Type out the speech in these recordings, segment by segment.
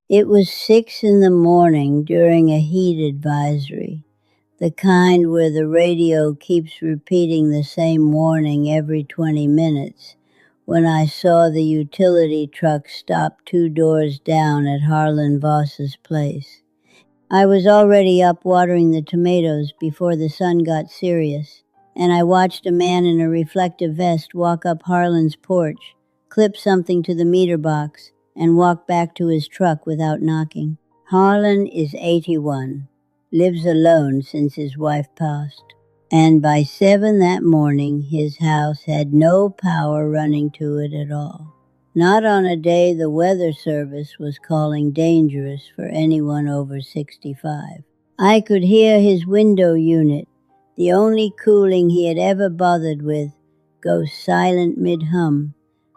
It was 6 in the morning during a heat advisory, the kind where the radio keeps repeating the same warning every 20 minutes, when I saw the utility truck stop 2 doors down at Harlan Voss's place. I was already up watering the tomatoes before the sun got serious, and I watched a man in a reflective vest walk up Harlan's porch, clip something to the meter box, and walk back to his truck without knocking. Harlan is 81, lives alone since his wife passed, and by 7 that morning his house had no power running to it at all. Not on a day the weather service was calling dangerous for anyone over 65. I could hear his window unit, the only cooling he had ever bothered with, go silent mid-hum,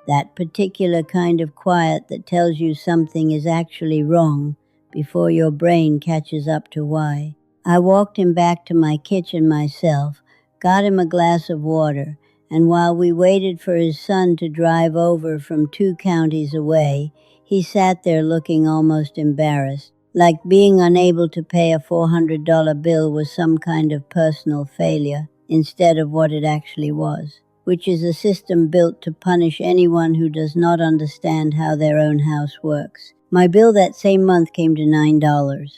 that particular kind of quiet that tells you something is actually wrong before your brain catches up to why. I walked him back to my kitchen myself, got him a glass of water, and while we waited for his son to drive over from 2 counties away, he sat there looking almost embarrassed, like being unable to pay a $400 bill was some kind of personal failure instead of what it actually was, which is a system built to punish anyone who does not understand how their own house works. My bill that same month came to $9.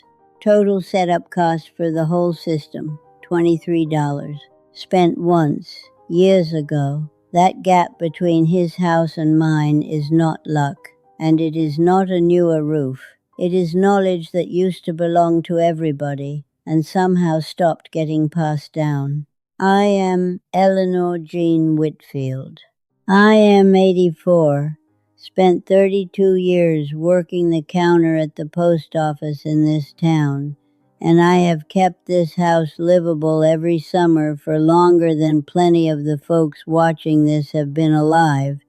Total setup cost for the whole system, $23. Spent once, years ago. That gap between his house and mine is not luck, and it is not a newer roof. It is knowledge that used to belong to everybody and somehow stopped getting passed down. I am Eleanor Jean Whitfield. I am 84, spent 32 years working the counter at the post office in this town, and I have kept this house livable every summer for longer than plenty of the folks watching this have been alive,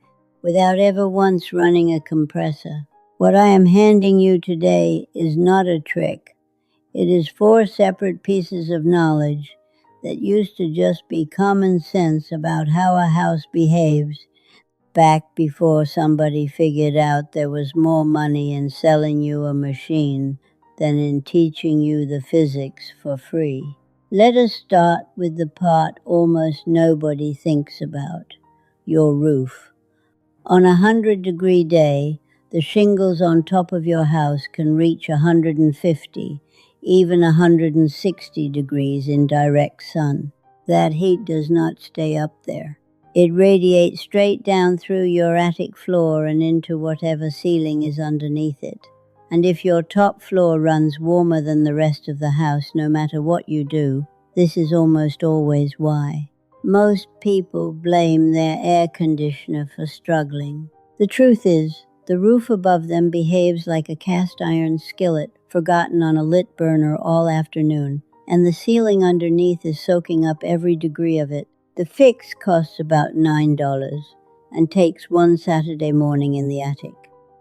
without ever once running a compressor. What I am handing you today is not a trick. It is 4 separate pieces of knowledge that used to just be common sense about how a house behaves back before somebody figured out there was more money in selling you a machine than in teaching you the physics for free. Let us start with the part almost nobody thinks about, your roof. On a 100-degree day, the shingles on top of your house can reach 150, even 160 degrees in direct sun. That heat does not stay up there. It radiates straight down through your attic floor and into whatever ceiling is underneath it. And if your top floor runs warmer than the rest of the house, no matter what you do, this is almost always why. Most people blame their air conditioner for struggling. The truth is, the roof above them behaves like a cast iron skillet forgotten on a lit burner all afternoon, and the ceiling underneath is soaking up every degree of it. The fix costs about $9 and takes 1 Saturday morning in the attic.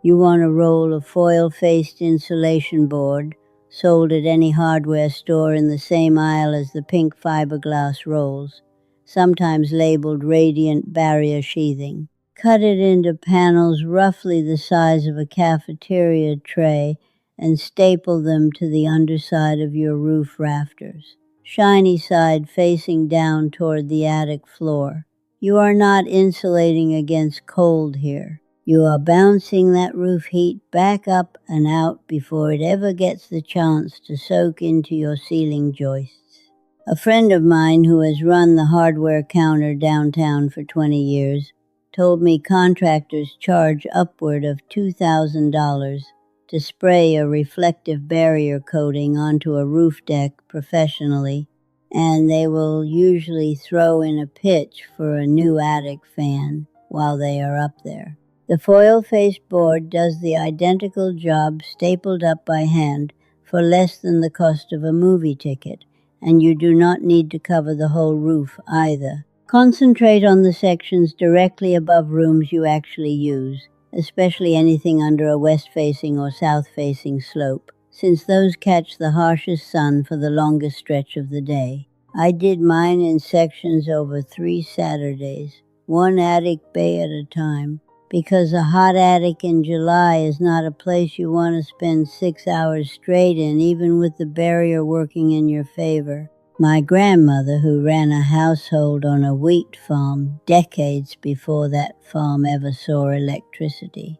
You want a roll of foil-faced insulation board, sold at any hardware store in the same aisle as the pink fiberglass rolls, sometimes labeled radiant barrier sheathing. Cut it into panels roughly the size of a cafeteria tray and staple them to the underside of your roof rafters, shiny side facing down toward the attic floor. You are not insulating against cold here. You are bouncing that roof heat back up and out before it ever gets the chance to soak into your ceiling joists. A friend of mine who has run the hardware counter downtown for 20 years told me contractors charge upward of $2,000 to spray a reflective barrier coating onto a roof deck professionally, and they will usually throw in a pitch for a new attic fan while they are up there. The foil-faced board does the identical job stapled up by hand for less than the cost of a movie ticket, and you do not need to cover the whole roof either. Concentrate on the sections directly above rooms you actually use, especially anything under a west-facing or south-facing slope, since those catch the harshest sun for the longest stretch of the day. I did mine in sections over 3 Saturdays, 1 attic bay at a time. because a hot attic in July is not a place you want to spend 6 hours straight in, even with the barrier working in your favor. My grandmother, who ran a household on a wheat farm decades before that farm ever saw electricity,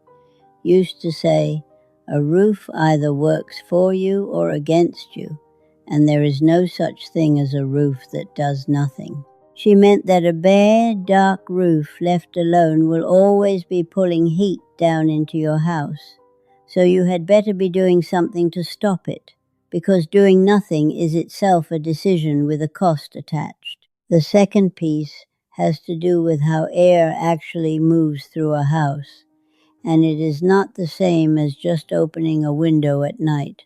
used to say, "A roof either works for you or against you, and there is no such thing as a roof that does nothing." She meant that a bare, dark roof left alone will always be pulling heat down into your house, so you had better be doing something to stop it, because doing nothing is itself a decision with a cost attached. The second piece has to do with how air actually moves through a house, and it is not the same as just opening a window at night,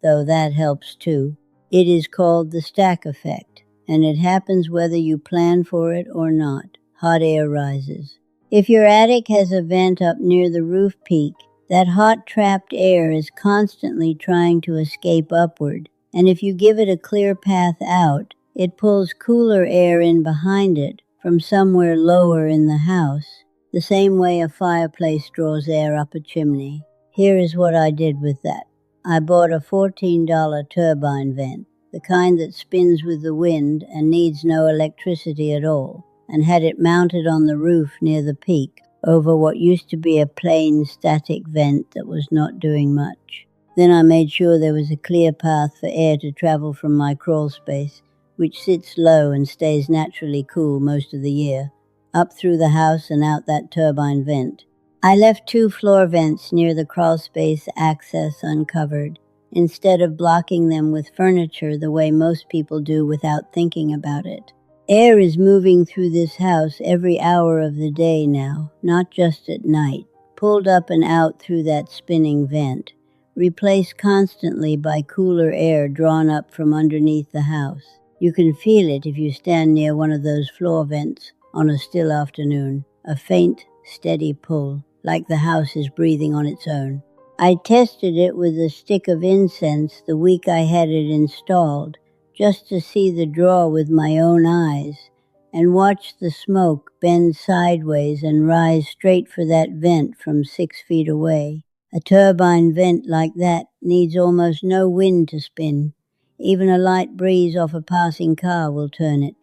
though that helps too. It is called the stack effect, and it happens whether you plan for it or not. Hot air rises. If your attic has a vent up near the roof peak, that hot trapped air is constantly trying to escape upward, and if you give it a clear path out, it pulls cooler air in behind it from somewhere lower in the house, the same way a fireplace draws air up a chimney. Here is what I did with that. I bought a $14 turbine vent, the kind that spins with the wind and needs no electricity at all, and had it mounted on the roof near the peak over what used to be a plain static vent that was not doing much. Then I made sure there was a clear path for air to travel from my crawl space, which sits low and stays naturally cool most of the year, up through the house and out that turbine vent. I left 2 floor vents near the crawl space access uncovered, instead of blocking them with furniture the way most people do without thinking about it. Air is moving through this house every hour of the day now, not just at night, pulled up and out through that spinning vent, replaced constantly by cooler air drawn up from underneath the house. You can feel it if you stand near one of those floor vents on a still afternoon, a faint, steady pull, like the house is breathing on its own. I tested it with a stick of incense the week I had it installed, just to see the draw with my own eyes, and watch the smoke bend sideways and rise straight for that vent from 6 feet away. A turbine vent like that needs almost no wind to spin. Even a light breeze off a passing car will turn it.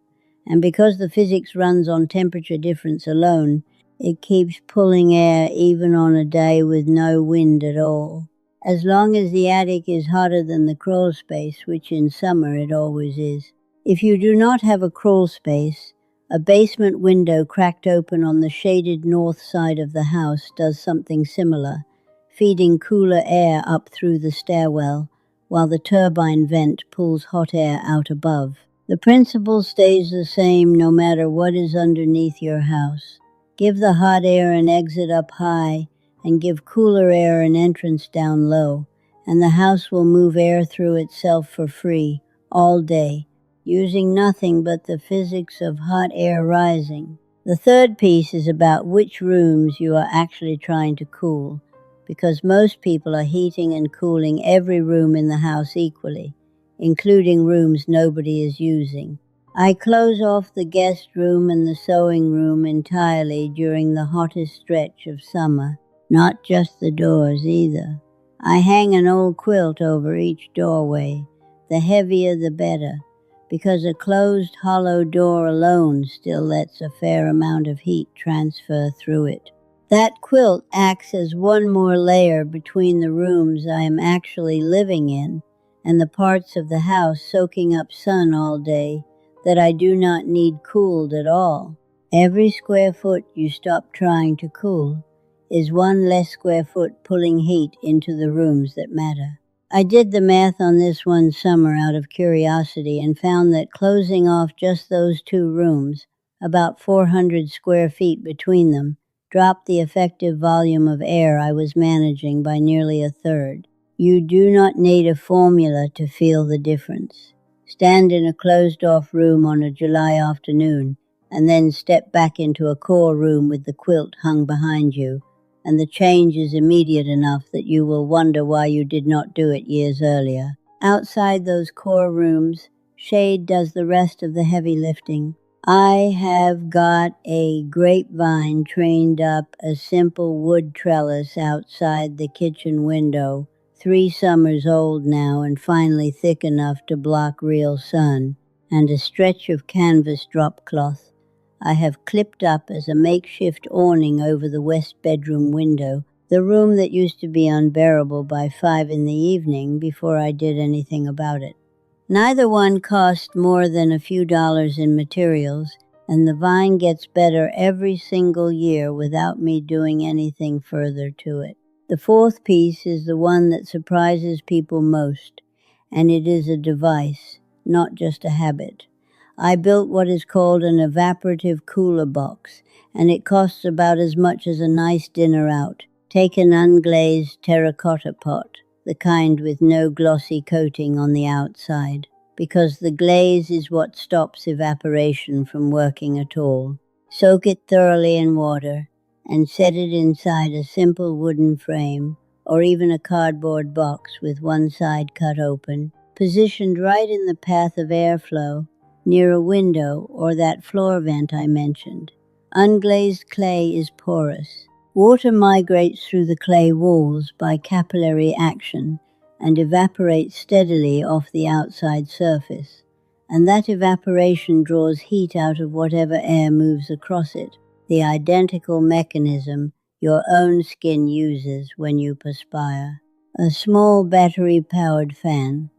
And because the physics runs on temperature difference alone, it keeps pulling air even on a day with no wind at all. As long as the attic is hotter than the crawl space, which in summer it always is. If you do not have a crawl space, a basement window cracked open on the shaded north side of the house does something similar, feeding cooler air up through the stairwell, while the turbine vent pulls hot air out above. The principle stays the same no matter what is underneath your house. Give the hot air an exit up high, and give cooler air an entrance down low, and the house will move air through itself for free, all day, using nothing but the physics of hot air rising. The third piece is about which rooms you are actually trying to cool, because most people are heating and cooling every room in the house equally, including rooms nobody is using. I close off the guest room and the sewing room entirely during the hottest stretch of summer, not just the doors either. I hang an old quilt over each doorway, the heavier the better, because a closed hollow door alone still lets a fair amount of heat transfer through it. That quilt acts as one more layer between the rooms I am actually living in and the parts of the house soaking up sun all day that I do not need cooled at all. Every square foot you stop trying to cool is one less square foot pulling heat into the rooms that matter. I did the math on this one summer out of curiosity and found that closing off just those 2 rooms, about 400 square feet between them, dropped the effective volume of air I was managing by nearly a third. You do not need a formula to feel the difference. Stand in a closed-off room on a July afternoon, and then step back into a core room with the quilt hung behind you, and the change is immediate enough that you will wonder why you did not do it years earlier. Outside those core rooms, shade does the rest of the heavy lifting. I have got a grapevine trained up a simple wood trellis outside the kitchen window, 3 summers old now and finally thick enough to block real sun, and a stretch of canvas drop cloth I have clipped up as a makeshift awning over the west bedroom window, the room that used to be unbearable by 5 in the evening before I did anything about it. Neither one cost more than a few dollars in materials, and the vine gets better every single year without me doing anything further to it. The fourth piece is the one that surprises people most, and it is a device, not just a habit. I built what is called an evaporative cooler box, and it costs about as much as a nice dinner out. Take an unglazed terracotta pot, the kind with no glossy coating on the outside, because the glaze is what stops evaporation from working at all. Soak it thoroughly in water and set it inside a simple wooden frame or even a cardboard box with one side cut open, positioned right in the path of airflow near a window or that floor vent I mentioned. Unglazed clay is porous. Water migrates through the clay walls by capillary action and evaporates steadily off the outside surface, and that evaporation draws heat out of whatever air moves across it, the identical mechanism your own skin uses when you perspire. A small battery-powered fan,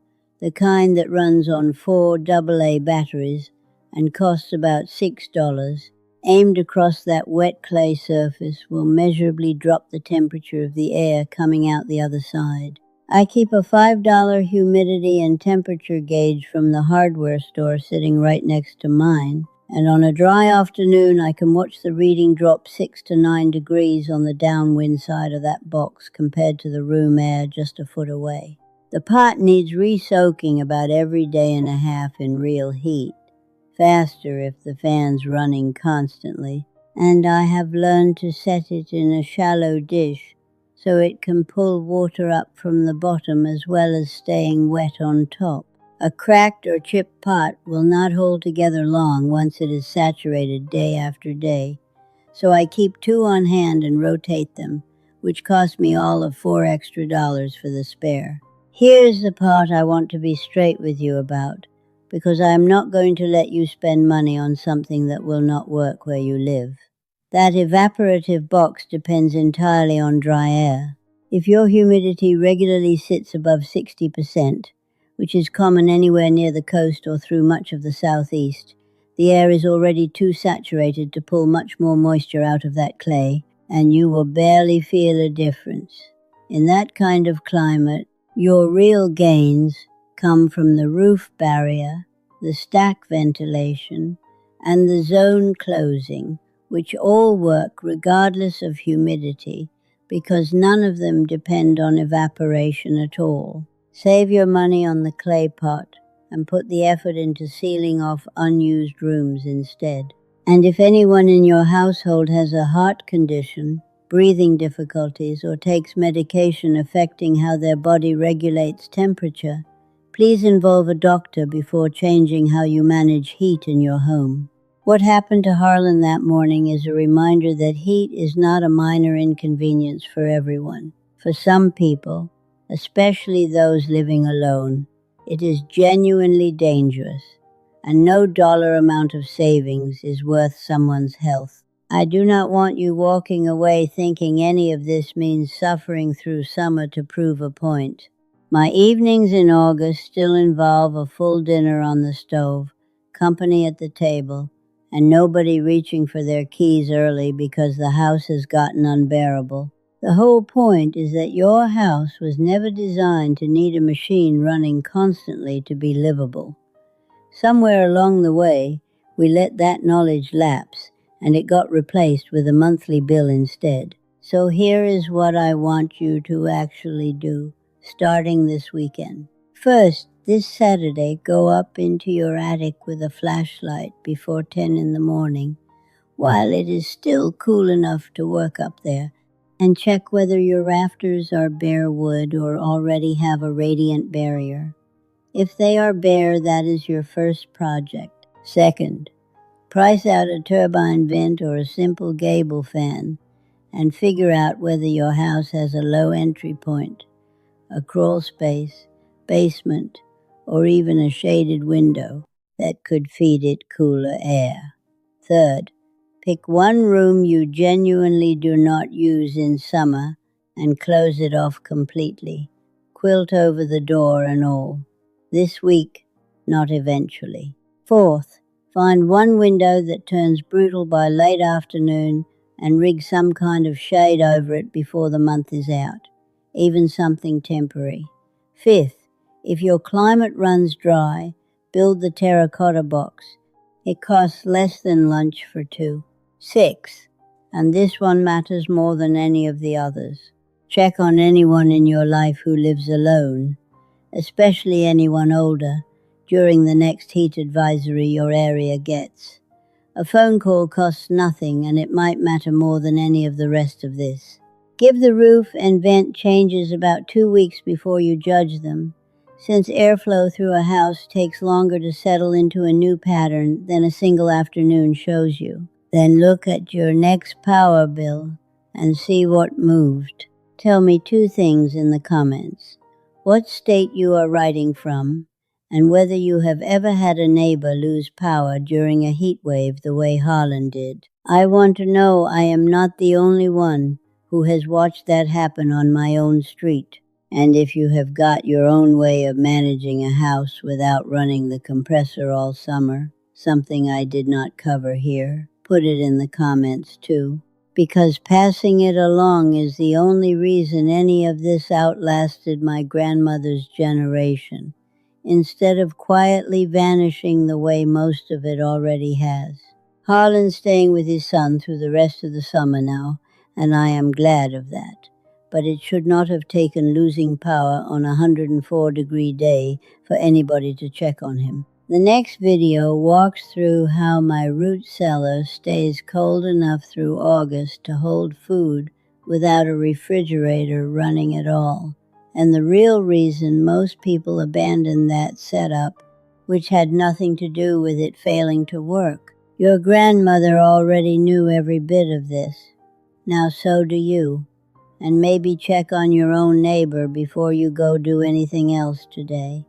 the kind that runs on 4 AA batteries and costs about $6, aimed across that wet clay surface, will measurably drop the temperature of the air coming out the other side. I keep a $5 humidity and temperature gauge from the hardware store sitting right next to mine, and on a dry afternoon I can watch the reading drop 6 to 9 degrees on the downwind side of that box compared to the room air just a foot away. The pot needs re-soaking about every day and a half in real heat, faster if the fan's running constantly, and I have learned to set it in a shallow dish so it can pull water up from the bottom as well as staying wet on top. A cracked or chipped pot will not hold together long once it is saturated day after day, so I keep 2 on hand and rotate them, which cost me all of $4 extra for the spare. Here's the part I want to be straight with you about, because I am not going to let you spend money on something that will not work where you live. That evaporative box depends entirely on dry air. If your humidity regularly sits above 60%, which is common anywhere near the coast or through much of the southeast, the air is already too saturated to pull much more moisture out of that clay, and you will barely feel a difference. In that kind of climate, your real gains come from the roof barrier, the stack ventilation, and the zone closing, which all work regardless of humidity because none of them depend on evaporation at all. Save your money on the clay pot and put the effort into sealing off unused rooms instead. And if anyone in your household has a heart condition, breathing difficulties, or takes medication affecting how their body regulates temperature, please involve a doctor before changing how you manage heat in your home. What happened to Harlan that morning is a reminder that heat is not a minor inconvenience for everyone. For some people, especially those living alone, it is genuinely dangerous, and no dollar amount of savings is worth someone's health. I do not want you walking away thinking any of this means suffering through summer to prove a point. My evenings in August still involve a full dinner on the stove, company at the table, and nobody reaching for their keys early because the house has gotten unbearable. The whole point is that your house was never designed to need a machine running constantly to be livable. Somewhere along the way, we let that knowledge lapse, and it got replaced with a monthly bill instead. So here is what I want you to actually do, starting this weekend. First, this Saturday, go up into your attic with a flashlight before 10 in the morning, while it is still cool enough to work up there, and check whether your rafters are bare wood or already have a radiant barrier. If they are bare, that is your first project. Second, Price out a turbine vent or a simple gable fan, and figure out whether your house has a low entry point, a crawl space, basement, or even a shaded window that could feed it cooler air. Third, pick one room you genuinely do not use in summer and close it off completely. Quilt over the door and all. This week, not eventually. Fourth, find one window that turns brutal by late afternoon and rig some kind of shade over it before the month is out, even something temporary. Fifth, if your climate runs dry, build the terracotta box. It costs less than lunch for two. Sixth, and this one matters more than any of the others, check on anyone in your life who lives alone, especially anyone older, during the next heat advisory your area gets. A phone call costs nothing, and it might matter more than any of the rest of this. Give the roof and vent changes about 2 weeks before you judge them, since airflow through a house takes longer to settle into a new pattern than a single afternoon shows you. Then look at your next power bill and see what moved. Tell me 2 things in the comments: what state you are writing from, and whether you have ever had a neighbor lose power during a heat wave the way Harlan did. I want to know I am not the only one who has watched that happen on my own street. And if you have got your own way of managing a house without running the compressor all summer, something I did not cover here, put it in the comments too. Because passing it along is the only reason any of this outlasted my grandmother's generation, instead of quietly vanishing the way most of it already has. Harlan's staying with his son through the rest of the summer now, and I am glad of that. But it should not have taken losing power on a 104-degree day for anybody to check on him. The next video walks through how my root cellar stays cold enough through August to hold food without a refrigerator running at all, and the real reason most people abandoned that setup, which had nothing to do with it failing to work. Your grandmother already knew every bit of this. Now so do you, and maybe check on your own neighbor before you go do anything else today.